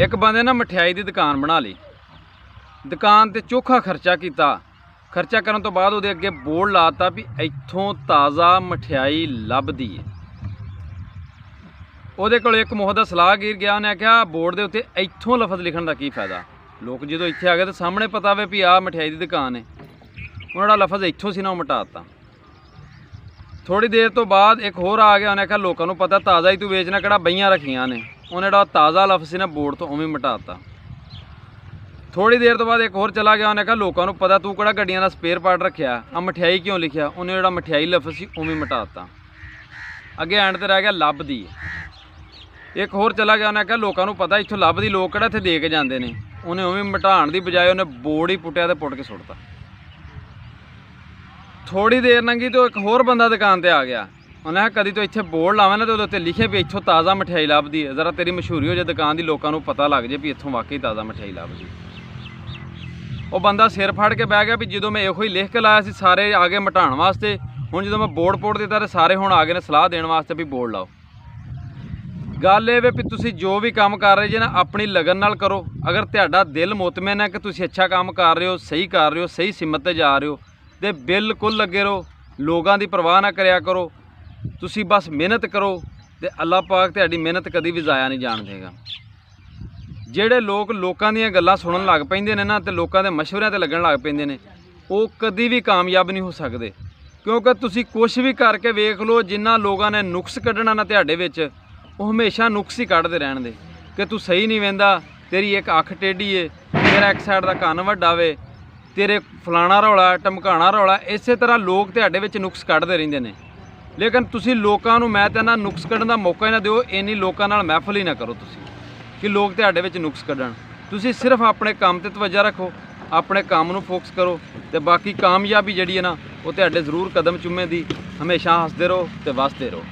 एक बंदे ना मठियाई की दुकान बना ली। दुकान ते चोखा खर्चा किया। खर्चा करन तो बाद उहदे अगे बोर्ड लाता भी इत्थों ताज़ा मठियाई लभदी है। उहदे कोल एक मोहदा सलाहगीर गया, उन्हें आख्या बोर्ड के उत्ते इत्थों लफज लिखण दा की फायदा। लोग जो इत्थे आ गए तो सामने पता वे भी आ मठियाई की दुकान है, उन्होंने लफज इत्थों से ना मिटाता। थोड़ी देर तो बाद एक होर आ गया, उन्हें आख्या लोगों को पता ताज़ा ही तू बेचना, किहड़ा बइयां रखियां ने। उन्हें जो ताज़ा लफ्ज़ से ना बोर्ड तो उवें मिटाता। थोड़ी देर तो बाद एक होर चला गया, उन्हें कहा लोगों को पता तू किहड़ा गड्डियां दा स्पेयर पार्ट रखिया, आ मठियाई क्यों लिखिया। उन्हें जो मठियाई लफ्ज़ से उवें मिटाता। अगे एंड ते रह गया लभदी। एक होर चला गया, उन्हें कहा लोगों को पता इत्थों लभदी, लोग किहड़ा इत्थे दे के जांदे ने। उन्हें उवें मिटाण दी बजाय उन्हें बोर्ड ही पुट्टिया ते पुट के सुट्टता। थोड़ी देर लंघी तो एक होर बंदा दुकान ते आ गया, उन्हें कभी तो इत्थे बोर्ड लावे ना तो उत्ते लिखे भी इत्थों ताज़ा मठियाई लभदी है, जरा तेरी मशहूरी हो जाए दुकान की, लोगों को पता लग जाए भी इत्थों वाकई ताज़ा मठियाई लभदी। वो बंदा सिर फड़ के बह गया भी जो मैं यो ही लिख के लाया सी सारे आ गए मिटाण वास्ते, हुण जो मैं बोर्ड पोड़ दिता तो सारे हुण आ गए ने सलाह देण वास्ते भी बोर्ड लाओ। गल ये वे भी तुसीं जो भी काम कर रहे जे ना अपनी लगन नाल करो। अगर तुहाडा दिल मुतमैन है कि तुसीं अच्छा काम कर रहे हो, सही कर रहे हो, सही सिमत ते जा रहे हो, तो बिल्कुल लगे रहो। लोगों की परवाह ना करया करो, तुसीं बस मेहनत करो तो अल्लाह पाक तुहाडी मेहनत कभी भी जाया नहीं जान देगा। ਜਿਹੜੇ लोग लोगों ਦੀਆਂ ਗੱਲਾਂ सुनन लग ਪੈਂਦੇ ਨੇ ना तो लोगों के मशवरिਆਂ ਤੇ लगन लग ਪੈਂਦੇ ਨੇ, ਉਹ कभी भी कामयाब नहीं हो सकते। क्योंकि तुसीं कुछ भी करके वेख लो, जिन्ना लोगों ने नुक्स कढ़ना ना तुहाडे विच, वो हमेशा नुक्स ही कढ़दे रहण दे कि तू सही नहीं वहिंदा, तेरी एक अख टेढ़ी है, तेरा एक साइड का कन्न वड्डा वे, तेरे फलाना रौला टमकाना रौला। इस तरह लोग तुहाडे विच नुक्स कढ़दे रहिंदे ने। लेकिन तुसीं लोकां नूं मैं कहना नुक्स कढ़न दा मौका ही ना दिओ। इन्नी लोकां नाल महफिल ही ना करो तुसीं कि लोग तुहाडे विच नुक्स कढ़न। तुसीं सिर्फ अपने काम ते तवज्जो रखो, अपने काम नूं फोकस करो, तो बाकी कामयाबी जिहड़ी है ना वो तुहाडे जरूर कदम चुमेंदी। हमेशा हसदे रहो तो वसदे रहो।